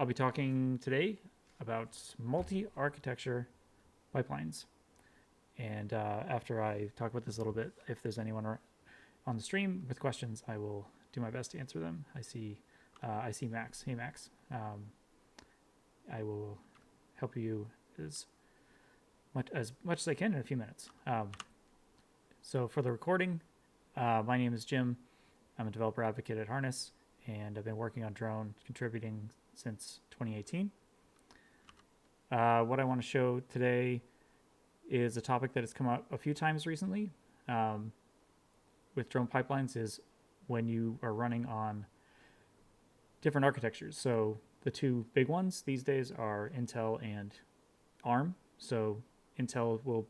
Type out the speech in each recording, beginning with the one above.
I'll be talking today about multi-architecture pipelines. And after I talk about this a little bit, if there's anyone on the stream with questions, I will do my best to answer them. I see Max. Hey, Max. I will help you as much as I can in a few minutes. So for the recording, my name is Jim. I'm a developer advocate at Harness, and I've been working on drone contributing since 2018. What I want to show today is a topic that has come up a few times recently with drone pipelines is when you are running on different architectures. So the two big ones these days are Intel and ARM. So Intel will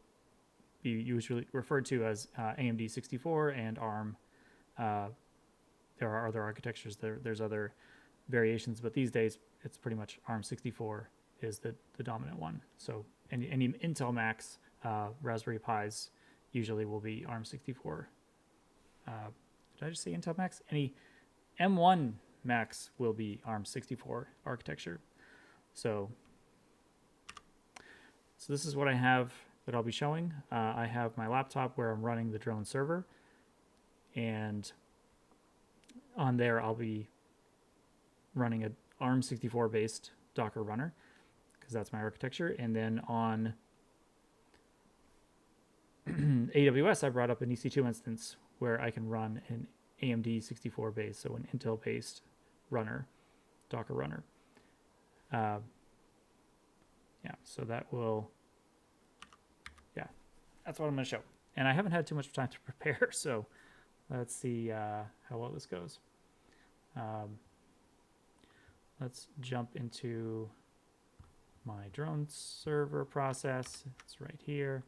be usually referred to as AMD 64 and ARM. There are other architectures, there's other variations, but these days it's pretty much ARM 64 is the dominant one. So any Intel Macs, Raspberry Pis usually will be ARM 64. Did I just say Intel Macs? Any M1 Macs will be ARM 64 architecture. So this is what I have that I'll be showing. I have my laptop where I'm running the drone server, and on there I'll be running a ARM 64 based Docker runner because that's my architecture. And then on AWS, I brought up an EC2 instance where I can run an AMD 64 based, so an Intel based runner, Docker runner. So that's what I'm going to show. And I haven't had too much time to prepare, so let's see how well this goes. Let's jump into my drone server process. It's right here.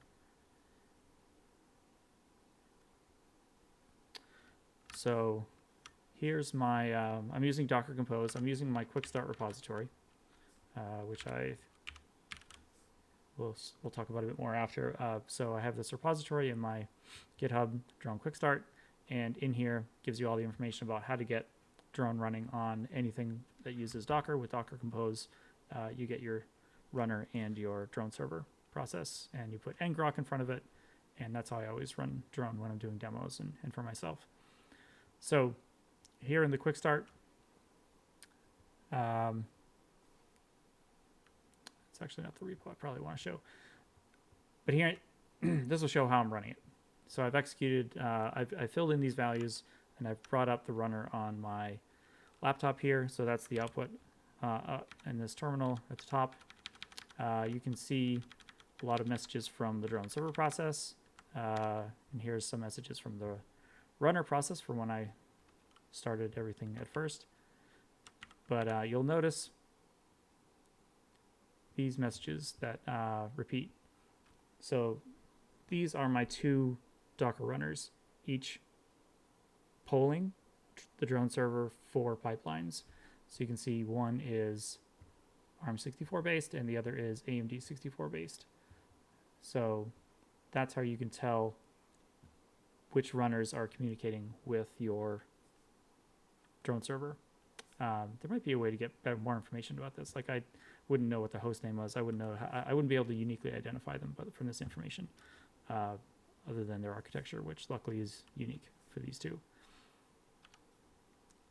So here's my, I'm using Docker Compose. I'm using my Quick Start repository, which we'll talk about a bit more after. So I have this repository in my GitHub, Drone Quick Start, and in here gives you all the information about how to get drone running on anything that uses Docker. With Docker Compose, you get your runner and your drone server process, and you put ngrok in front of it, and that's how I always run drone when I'm doing demos and for myself. So here in the Quick Start, it's actually not the repo I probably want to show, but here this will show how I'm running it. So I've executed, I've filled in these values, and I've brought up the runner on my laptop here. So that's the output in this terminal at the top. You can see a lot of messages from the drone server process, and here's some messages from the runner process from when I started everything at first. But you'll notice these messages that repeat. So these are my two Docker runners, each polling the drone server for pipelines. So you can see one is ARM 64 based and the other is AMD 64 based. So that's how you can tell which runners are communicating with your drone server. There might be a way to get more information about this. Like I wouldn't know what the host name was. I wouldn't be able to uniquely identify them, but from this information, other than their architecture, which luckily is unique for these two.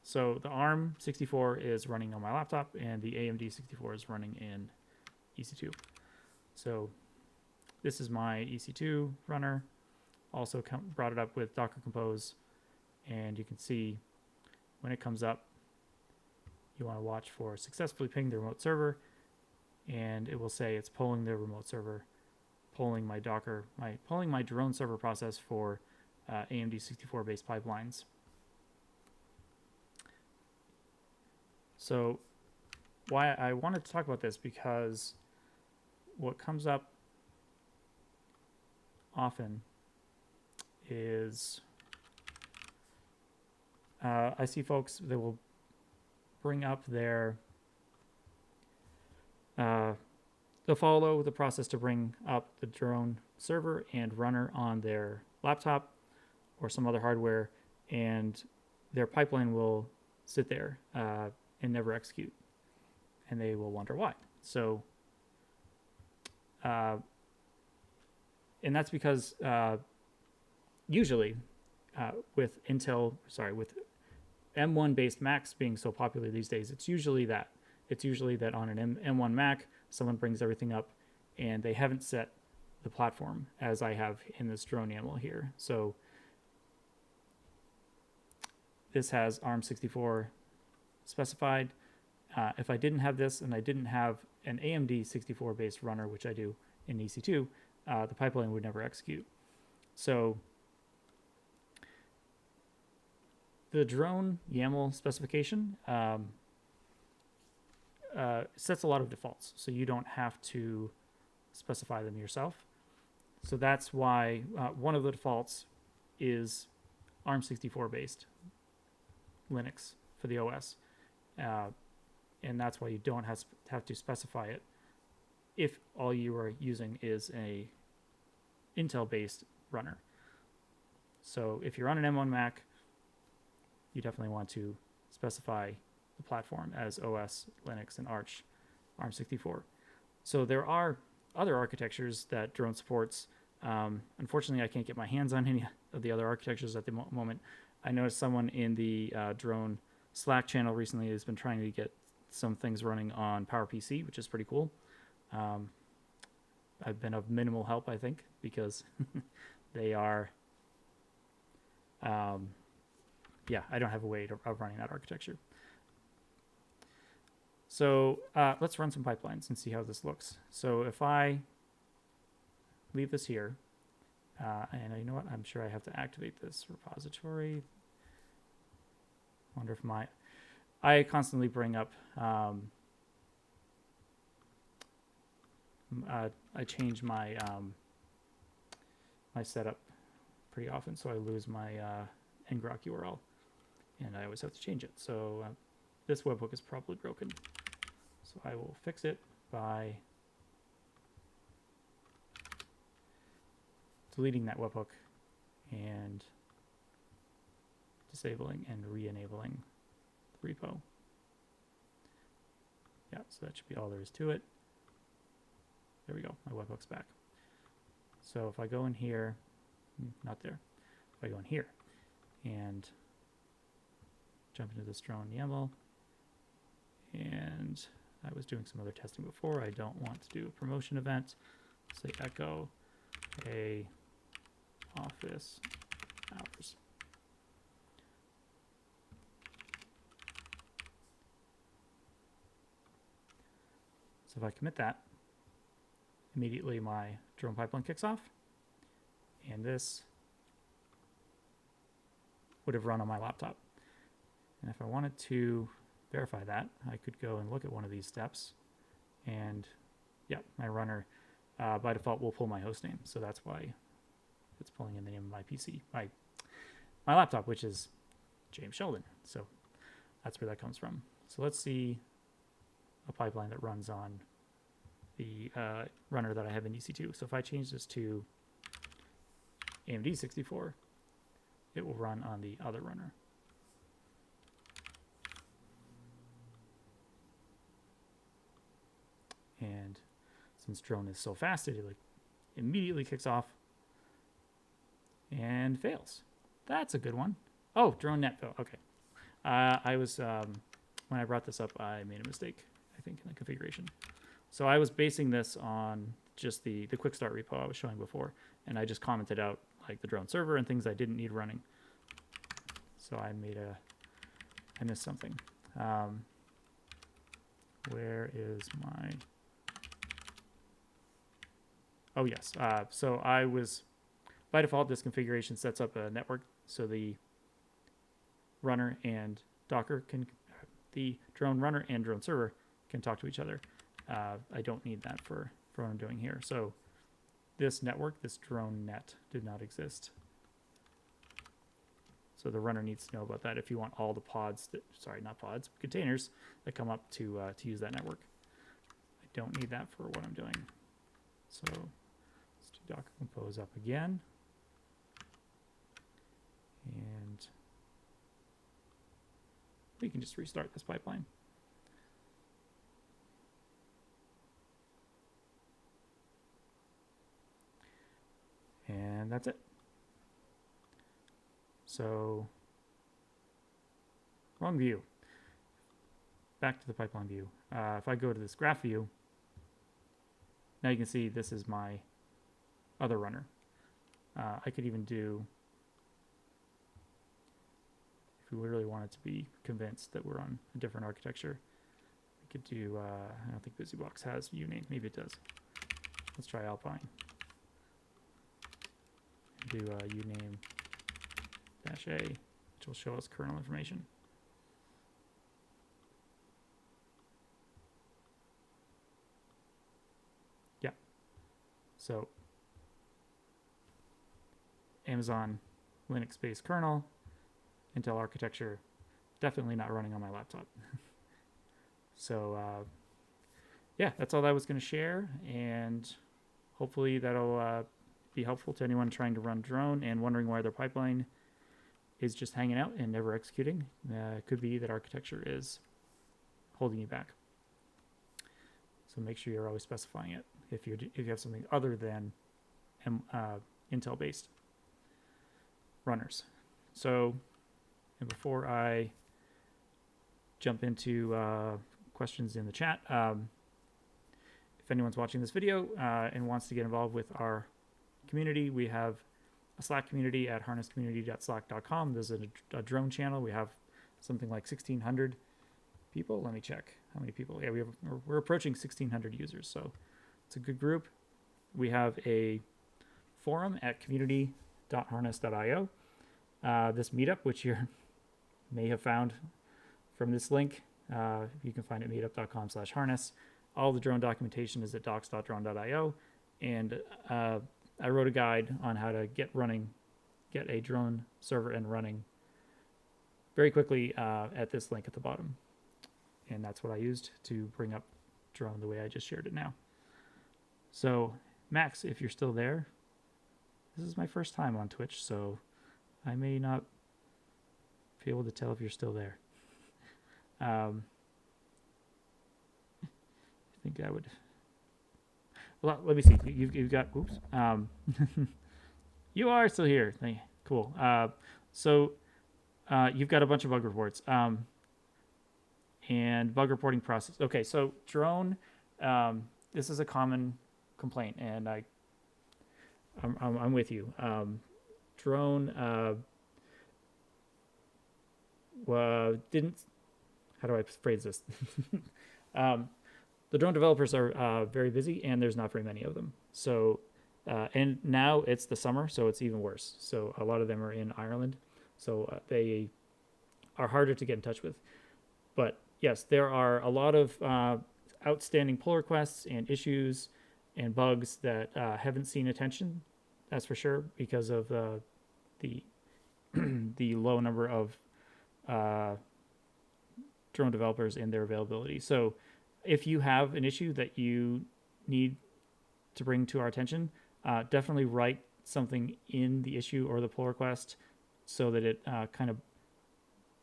So the ARM 64 is running on my laptop, and the AMD 64 is running in EC2. So this is my EC2 runner. Also brought it up with Docker Compose, and you can see when it comes up, you want to watch for successfully ping the remote server, and it will say it's polling the remote server, polling my Docker, polling my drone server process for AMD 64 based pipelines. So why I wanted to talk about this, because what comes up often is I see folks that will bring up their they'll follow the process to bring up the drone server and runner on their laptop or some other hardware, and their pipeline will sit there and never execute. and they will wonder why. So, and that's because usually with M1 based Macs being so popular these days, it's usually that. It's usually that on an M1 Mac, someone brings everything up and they haven't set the platform as I have in this drone YAML here. So this has ARM64 specified. If I didn't have this and I didn't have an AMD 64 based runner, which I do in EC2, the pipeline would never execute. So the drone YAML specification sets a lot of defaults, so you don't have to specify them yourself. So that's why one of the defaults is ARM64 based Linux for the OS, and that's why you don't have to specify it if all you are using is a Intel based runner. So if you're on an M1 Mac, you definitely want to specify the platform as OS, Linux, and Arch, ARM64. So there are other architectures that drone supports. Unfortunately, I can't get my hands on any of the other architectures at the moment. I noticed someone in the drone Slack channel recently has been trying to get some things running on PowerPC, which is pretty cool. I've been of minimal help, I think, because they are... I don't have a way of running that architecture. So let's run some pipelines and see how this looks. So if I leave this here, and you know what? I'm sure I have to activate this repository. Wonder if I constantly bring up, I change my my setup pretty often, so I lose my ngrok URL, and I always have to change it. So this webhook is probably broken. So I will fix it by deleting that webhook and disabling and re-enabling the repo. Yeah, so that should be all there is to it. There we go, my webhook's back. So if I go in here, not there, if I go in here and jump into this drone YAML, and I was doing some other testing before. I don't want to do a promotion event. Say echo a office hours. So if I commit that, immediately my drone pipeline kicks off, and this would have run on my laptop. And if I wanted to verify that, I could go and look at one of these steps, and yeah, my runner by default will pull my host name. So that's why it's pulling in the name of my PC, my laptop, which is James Sheldon. So that's where that comes from. So let's see a pipeline that runs on the runner that I have in EC2. So if I change this to AMD 64, it will run on the other runner. And since drone is so fast, it like immediately kicks off and fails. That's a good one. Oh, drone net fail. Okay. I was when I brought this up, I made a mistake, I think, in the configuration. So I was basing this on just the quick start repo I was showing before, and I just commented out like the drone server and things I didn't need running. So I missed something. Where is my... Oh, yes. So I was, by default, this configuration sets up a network so the runner and Docker can, the drone runner and drone server can talk to each other. I don't need that for what I'm doing here. So this network, this drone net, did not exist. So the runner needs to know about that if you want all the pods, containers that come up to use that network. I don't need that for what I'm doing. So let's do Docker Compose up again. And we can just restart this pipeline. that's it. So, wrong view. Back to the pipeline view. If I go to this graph view, now you can see this is my other runner. I could even do, if we really wanted to be convinced that we're on a different architecture, we could do, I don't think BusyBox has uname. Maybe it does. Let's try Alpine. Do uname -a, which will show us kernel information. Yeah. So Amazon Linux-based kernel, Intel architecture, definitely not running on my laptop. So yeah, that's all I was going to share, and hopefully that'll be helpful to anyone trying to run drone and wondering why their pipeline is just hanging out and never executing. It could be that architecture is holding you back. So make sure you're always specifying it if you have something other than Intel-based runners. So, and before I jump into questions in the chat, if anyone's watching this video and wants to get involved with our community, we have a Slack community at harnesscommunity.slack.com. There's a drone channel. We have something like 1,600 people. Let me check how many people. Yeah, we're approaching 1,600 users, so it's a good group. We have a forum at community.harness.io. This meetup, which you may have found from this link, you can find it at meetup.com/harness. All the drone documentation is at docs.drone.io, and I wrote a guide on how to get a drone server and running very quickly at this link at the bottom. And that's what I used to bring up drone the way I just shared it now. So Max, if you're still there, this is my first time on Twitch, so I may not be able to tell if you're still there. I think I would. Well, let me see. You've got. Oops. You are still here. Cool. So you've got a bunch of bug reports. And bug reporting process. Okay, so drone. This is a common complaint, and I'm with you. Drone didn't. How do I phrase this? The drone developers are very busy, and there's not very many of them. So, and now it's the summer, so it's even worse. So a lot of them are in Ireland, so they are harder to get in touch with. But yes, there are a lot of outstanding pull requests and issues and bugs that haven't seen attention. That's for sure, because of the the low number of drone developers and their availability. So if you have an issue that you need to bring to our attention, definitely write something in the issue or the pull request so that it kind of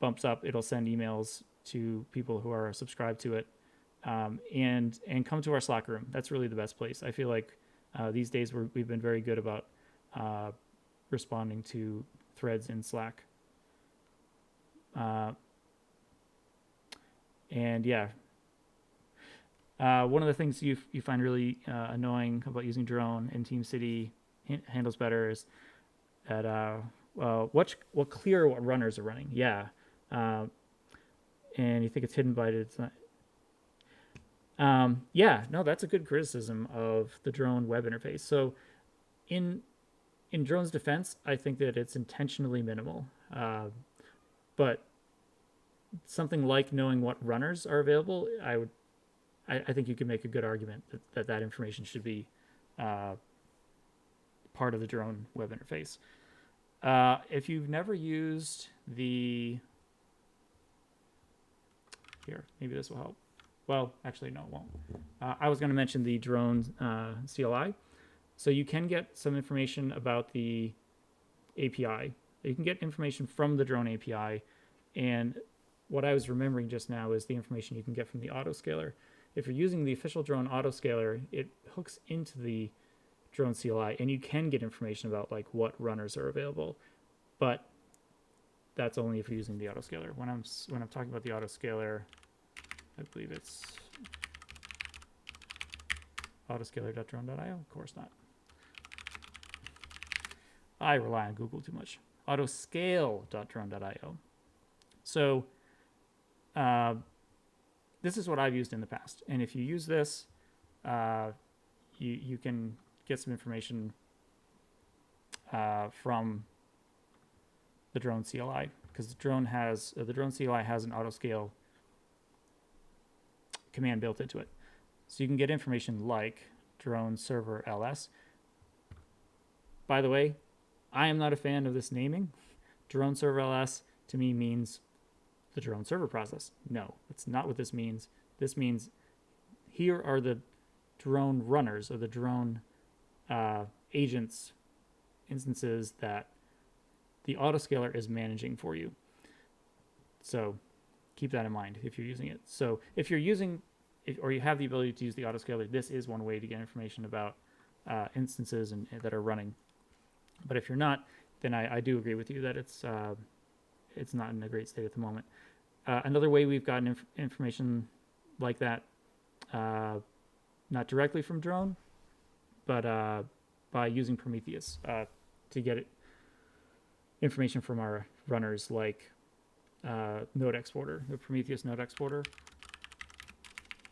bumps up. It'll send emails to people who are subscribed to it, and come to our Slack room. That's really the best place. I feel like these days we've been very good about responding to threads in Slack. And yeah, one of the things you find really annoying about using drone in TeamCity handles better is that what clear what runners are running. Yeah, and you think it's hidden by it's not. Yeah, no, that's a good criticism of the drone web interface. So in drone's defense, I think that it's intentionally minimal, but something like knowing what runners are available, I think you can make a good argument that information should be part of the drone web interface. If you've never used here, maybe this will help. Well, actually, no, it won't. I was going to mention the drone CLI. So you can get some information about the API. You can get information from the drone API. And what I was remembering just now is the information you can get from the autoscaler. If you're using the official drone autoscaler, it hooks into the drone CLI, and you can get information about like what runners are available, but that's only if you're using the autoscaler. When I'm talking about the autoscaler, I believe it's autoscaler.drone.io. Of course not. I rely on Google too much. Autoscale.drone.io. So this is what I've used in the past, and if you use this, you can get some information from the drone CLI, because the drone CLI has an autoscale command built into it, so you can get information like drone server ls. By the way, I am not a fan of this naming. Drone server ls to me means the drone server process. No, that's not what this means. This means here are the drone runners, or the drone agents instances that the autoscaler is managing for you. So keep that in mind if you're using it. So if you're using, or you have the ability to use the autoscaler, this is one way to get information about instances that are running. But if you're not, then I do agree with you that it's not in a great state at the moment. Another way we've gotten information like that, not directly from drone, but by using Prometheus to get information from our runners, like node exporter, the Prometheus node exporter.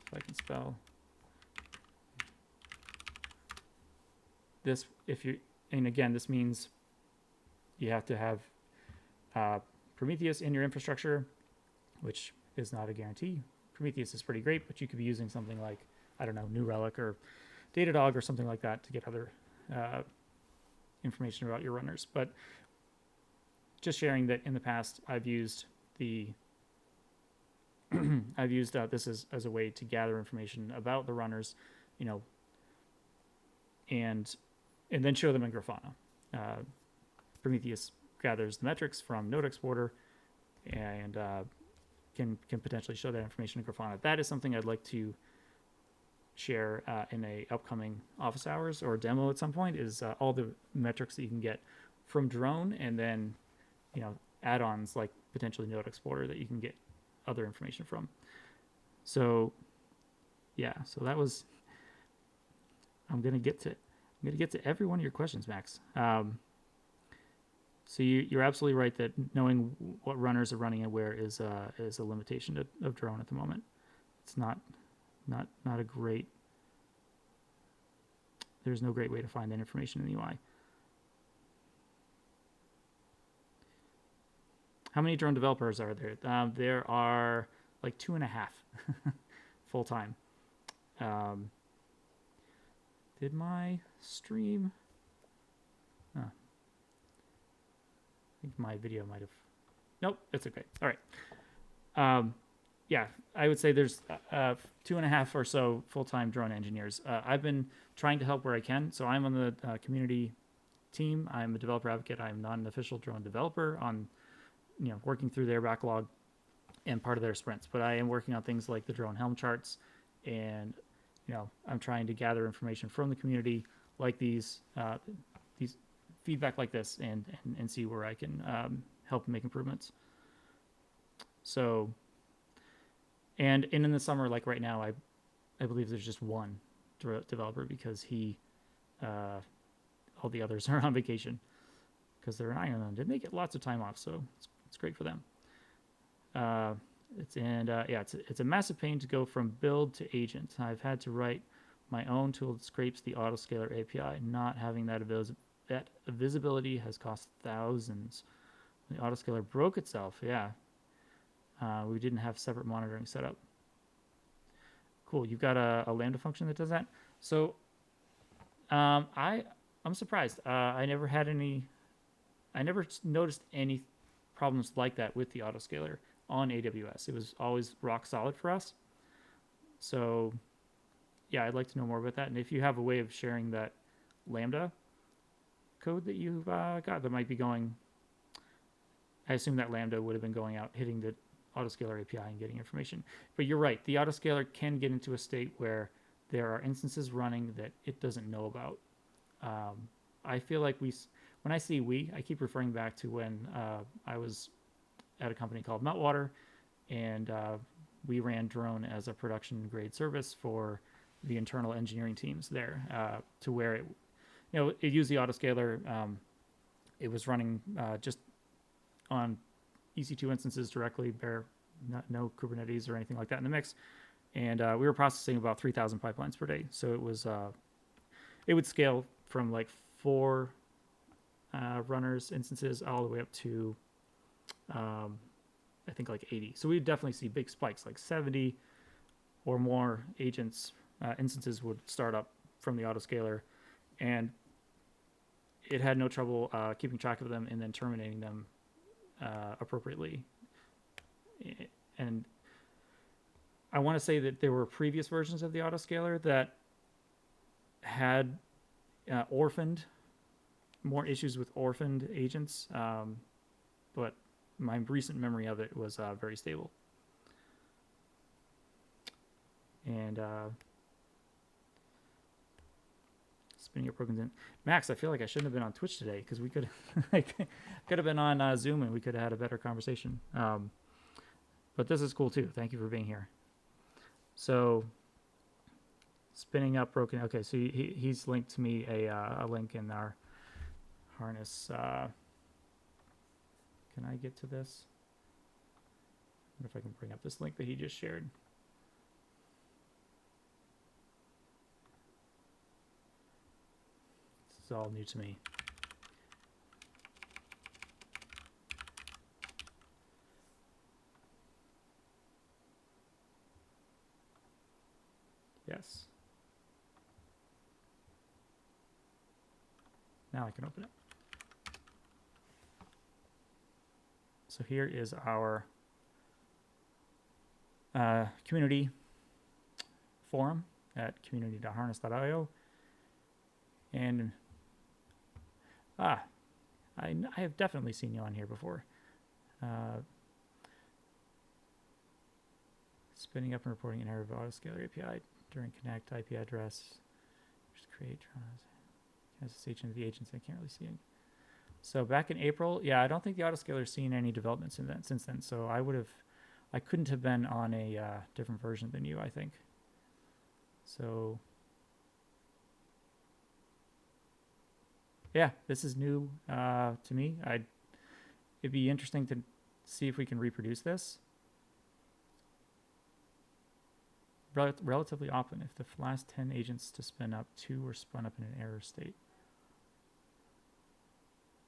If I can spell this, and again, this means you have to have Prometheus in your infrastructure, which is not a guarantee. Prometheus is pretty great, but you could be using something like, I don't know, New Relic or Datadog or something like that to get other information about your runners. But just sharing that in the past, I've used this as a way to gather information about the runners, and then show them in Grafana. Prometheus gathers the metrics from Node Exporter and can potentially show that information in Grafana. That is something I'd like to share in a upcoming office hours or demo at some point, is all the metrics that you can get from drone, and then add-ons like potentially Node Exporter that you can get other information from. So yeah, so that was, I'm gonna get to every one of your questions, Max. So you're absolutely right that knowing what runners are running and where is a limitation of drone at the moment. It's not a great. There's no great way to find that information in the UI. How many drone developers are there? There are like 2.5 full time. Did my stream? I think my video might have. Nope, it's okay. All right. Yeah, I would say there's 2.5 or so full-time drone engineers. I've been trying to help where I can. So I'm on the community team. I'm a developer advocate. I'm not an official drone developer on, working through their backlog and part of their sprints. But I am working on things like the drone helm charts, and I'm trying to gather information from the community, like these feedback like this, and see where I can help make improvements. So, and in the summer, like right now, I believe there's just one developer, because all the others are on vacation because they're in Ireland and they get lots of time off, so it's great for them. It's a massive pain to go from build to agent. I've had to write my own tool that scrapes the autoscaler API. Not having that visibility has cost thousands. The autoscaler broke itself. Yeah. We didn't have separate monitoring set up. Cool. You've got a Lambda function that does that. So I'm surprised. I never noticed any problems like that with the autoscaler on AWS. It was always rock solid for us. So yeah, I'd like to know more about that. And if you have a way of sharing that Lambda code that you've got that might be going, I assume that Lambda would have been going out, hitting the autoscaler API and getting information. But you're right, the autoscaler can get into a state where there are instances running that it doesn't know about. I feel like when I see we, I keep referring back to when I was at a company called Meltwater, and we ran drone as a production grade service for the internal engineering teams there, to where it used the autoscaler. It was running just on EC2 instances directly, no Kubernetes or anything like that in the mix, and we were processing about 3,000 pipelines per day. So it would scale from like 4 runners instances all the way up to I think like 80. So we'd definitely see big spikes, like 70 or more agents instances would start up from the autoscaler, and it had no trouble keeping track of them and then terminating them appropriately. And I want to say that there were previous versions of the autoscaler that had more issues with orphaned agents, but my recent memory of it was very stable. And spinning up broken. Max, I feel like I shouldn't have been on Twitch today, because we could have been on Zoom and we could have had a better conversation. But this is cool too. Thank you for being here. So spinning up broken. Okay, so he's linked to me a link in our harness. Can I get to this? I wonder if I can bring up this link that he just shared. This is all new to me. Yes. Now I can open it. So here is our community forum at community.harness.io. And I have definitely seen you on here before. Spinning up and reporting an error of autoscaler API during connect IP address. Just create as agent of the agents. I can't really see it. So back in April, yeah, I don't think the autoscaler's seen any developments since then. So I couldn't have been on a different version than you, I think. So yeah, this is new to me. It'd be interesting to see if we can reproduce this. Relatively often, if the last 10 agents to spin up, 2 were spun up in an error state.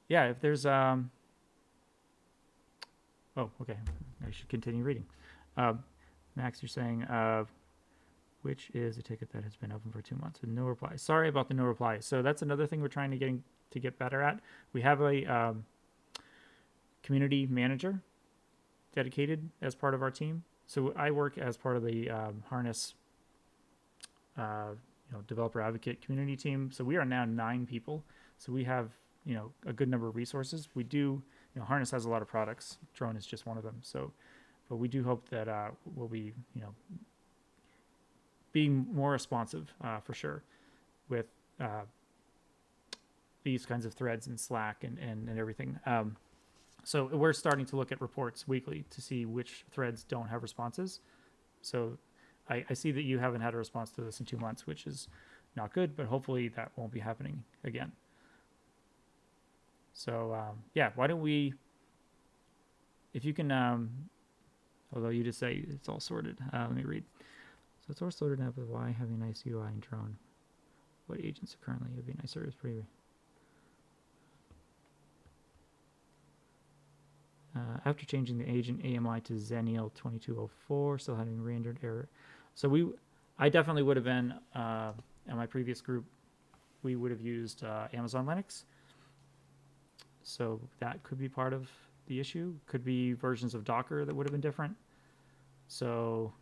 Yeah, if there's oh, okay, I should continue reading. Max, you're saying which is a ticket that has been open for 2 months with no reply. Sorry about the no reply. So that's another thing we're trying to get better at. We have a community manager dedicated as part of our team. So I work as part of the Harness developer advocate community team. So we are now 9 people. So we have a good number of resources. We do, Harness has a lot of products. Drone is just one of them. So, but we do hope that we'll be, being more responsive for sure with these kinds of threads in Slack and everything. So we're starting to look at reports weekly to see which threads don't have responses. So I see that you haven't had a response to this in 2 months, which is not good, but hopefully that won't be happening again. So yeah, why don't we, if you can, although you just say it's all sorted, let me read. So it's all sorted now, but why having a nice UI in Drone? What agents are currently have a nice service preview? After changing the agent AMI to Xennial 2204, still having re-entered error. So I definitely would have been, in my previous group, we would have used Amazon Linux. So that could be part of the issue. Could be versions of Docker that would have been different. So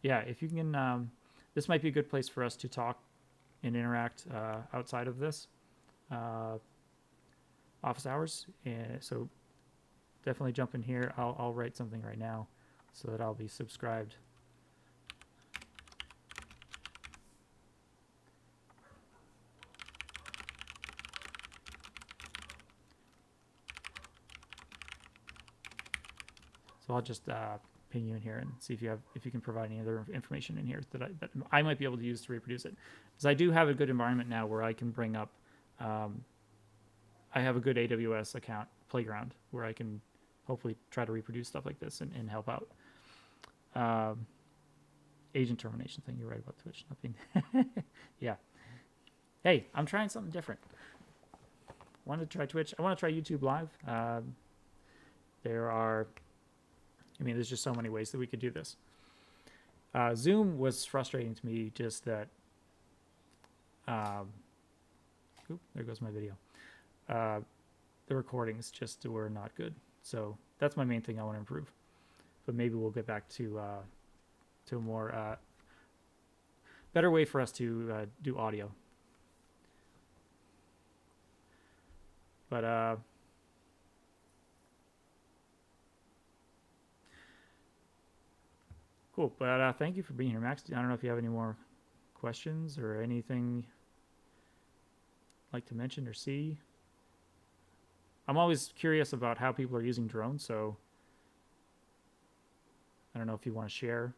yeah, if you can, this might be a good place for us to talk and interact outside of this office hours. And so definitely jump in here. I'll write something right now so that I'll be subscribed. So I'll just ping you in here and see if you can provide any other information in here that I might be able to use to reproduce it. Because I do have a good environment now where I can bring up. I have a good AWS account, Playground, where I can hopefully try to reproduce stuff like this and help out. Agent termination thing. You're right about Twitch. Nothing. Yeah. Hey, I'm trying something different. Want to try Twitch? I want to try YouTube Live. There's just so many ways that we could do this. Zoom was frustrating to me, just that. There goes my video. The recordings just were not good. So that's my main thing I want to improve. But maybe we'll get back to a more better way for us to do audio. But cool. But thank you for being here, Max. I don't know if you have any more questions or anything you'd like to mention or see. I'm always curious about how people are using drones, so I don't know if you want to share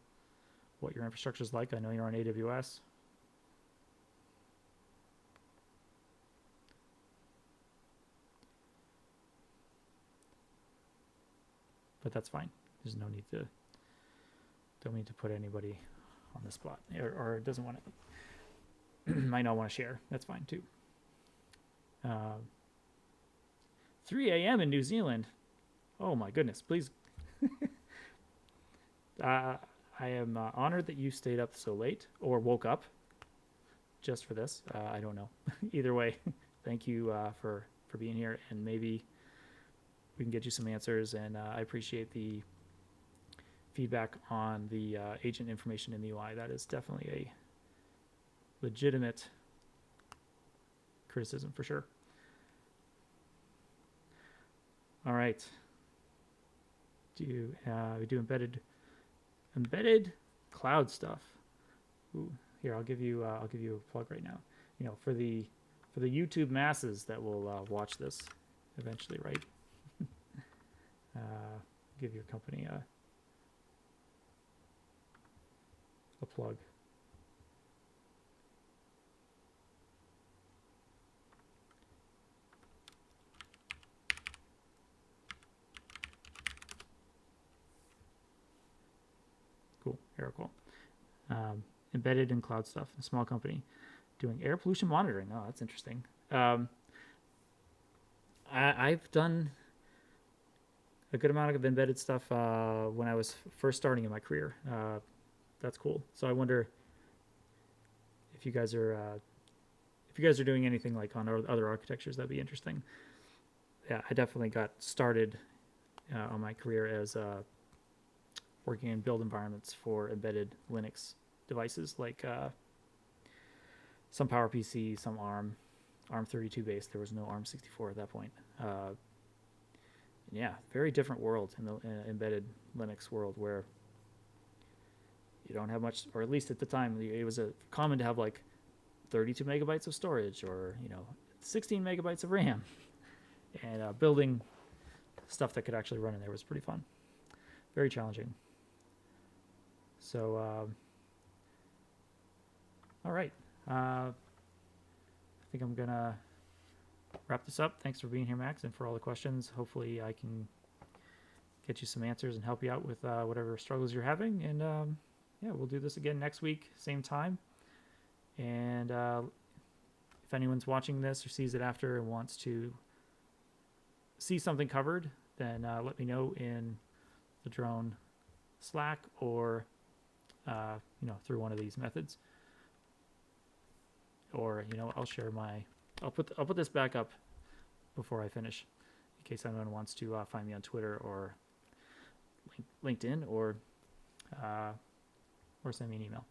what your infrastructure is like. I know you're on AWS. But that's fine. There's no need to, don't need to put anybody on the spot or doesn't want to, might not want to share. That's fine too. 3 a.m. in New Zealand. Oh my goodness, please. I am honored that you stayed up so late or woke up just for this. I don't know. Either way, thank you for being here, and maybe we can get you some answers. And I appreciate the feedback on the agent information in the UI. That is definitely a legitimate criticism for sure. All right. We do embedded cloud stuff. Ooh, here I'll give you a plug right now. You know, for the YouTube masses that will watch this eventually, right? Give your company a plug. Cool, Aerocool. Embedded in cloud stuff, a small company doing air pollution monitoring. Oh, that's interesting. I've done a good amount of embedded stuff when I was first starting in my career. That's cool. So I wonder if you guys are doing anything like on other architectures. That'd be interesting. Yeah, I definitely got started on my career as working in build environments for embedded Linux devices, like some PowerPC, some ARM32 based. There was no ARM64 at that point. Yeah, very different world in the embedded Linux world, where you don't have much, or at least at the time, it was common to have like 32 megabytes of storage, or 16 megabytes of RAM, and building stuff that could actually run in there was pretty fun. Very challenging. So, all right. I think I'm gonna wrap this up. Thanks for being here, Max, and for all the questions. Hopefully I can get you some answers and help you out with whatever struggles you're having. And yeah, we'll do this again next week, same time. And if anyone's watching this or sees it after and wants to see something covered, then let me know in the drone Slack or through one of these methods. Or I'll share I'll put this back up before I finish, in case anyone wants to find me on Twitter or LinkedIn, or send me an email.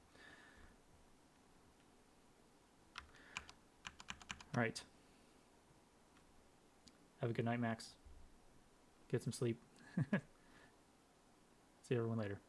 All right. Have a good night, Max. Get some sleep. See everyone later.